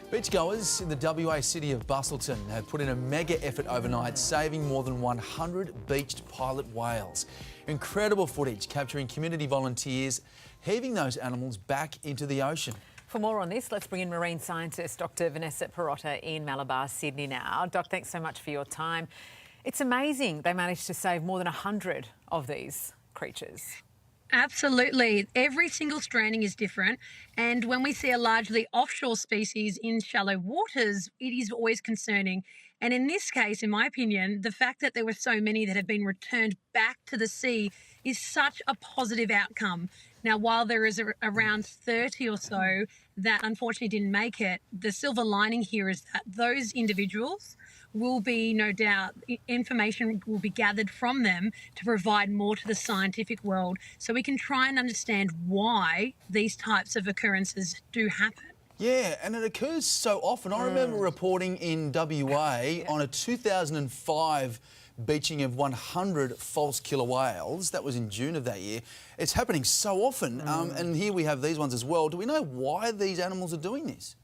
Beachgoers in the WA city of Bustleton have put in a mega effort overnight, saving more than 100 beached pilot whales. Incredible footage capturing community volunteers heaving those animals back into the ocean. For more on this, let's bring in marine scientist Dr. Vanessa Perotta in Malabar, Sydney now. Doc, thanks so much for your time. It's amazing they managed to save more than 100 of these creatures. Absolutely. Every single stranding is different. And when we see a largely offshore species in shallow waters, it is always concerning. And in this case, in my opinion, the fact that there were so many that have been returned back to the sea is such a positive outcome. Now, while there is around 30 or so that unfortunately didn't make it, the silver lining here is that those individuals will be, no doubt, information will be gathered from them to provide more to the scientific world so we can try and understand why these types of occurrences do happen. Yeah, and it occurs so often. I remember reporting in WA on a 2005 beaching of 100 false killer whales. That was in June of that year. It's happening so often, and here we have these ones as well. Do we know why these animals are doing this?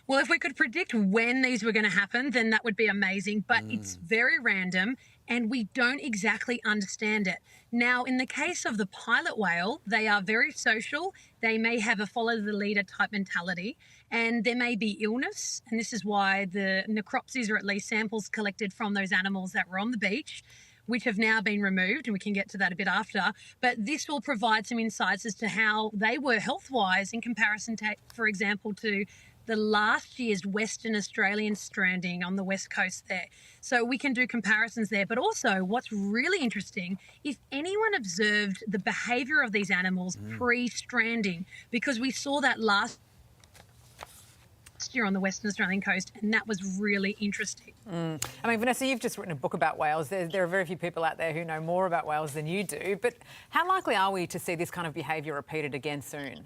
Well, if we could predict when these were going to happen, then that would be amazing. But it's very random and we don't exactly understand it. Now, in the case of the pilot whale, they are very social. They may have a follow the leader type mentality, and there may be illness. And this is why the necropsies, or at least samples collected from those animals that were on the beach, which have now been removed, and we can get to that a bit after. But this will provide some insights as to how they were health-wise in comparison to, for example, to the last year's Western Australian stranding on the west coast there. So we can do comparisons there. But also what's really interesting, if anyone observed the behaviour of these animals pre-stranding, because we saw that last year on the Western Australian coast, and that was really interesting. I mean, Vanessa, you've just written a book about whales. There are very few people out there who know more about whales than you do. But how likely are we to see this kind of behaviour repeated again soon?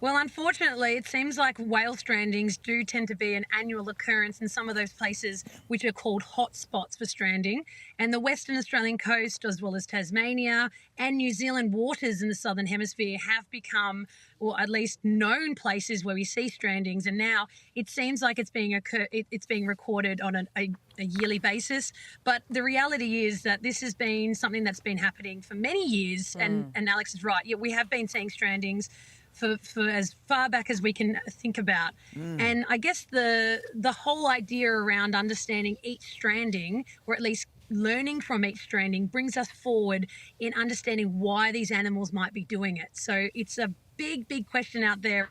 Well, unfortunately, it seems like whale strandings do tend to be an annual occurrence in some of those places which are called hotspots for stranding. And the Western Australian coast, as well as Tasmania and New Zealand waters in the Southern Hemisphere, have become, or at least known places where we see strandings. And now it seems like it's being recorded on a yearly basis. But the reality is that this has been something that's been happening for many years. And Alex is right. Yeah, we have been seeing strandings for as far back as we can think about. And I guess the whole idea around understanding each stranding, or at least learning from each stranding, brings us forward in understanding why these animals might be doing it. So it's a big, big question out there.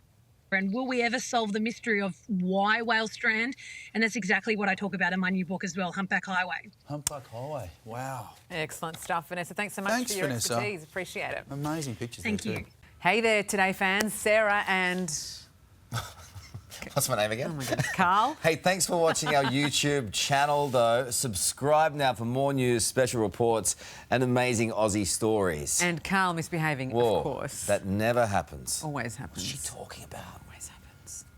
And will we ever solve the mystery of why whales strand? And that's exactly what I talk about in my new book as well, Humpback Highway. Humpback Highway, wow. Excellent stuff, Vanessa. Thanks so much for your expertise. Appreciate it. Amazing pictures. Thank you. Too. Hey there, Today fans. Sarah and... What's my name again? Oh my goodness, Carl. Hey, thanks for watching our YouTube channel, though. Subscribe now for more news, special reports and amazing Aussie stories. And Carl misbehaving, Whoa, of course. that never happens. Always happens. What's she talking about? Always happens.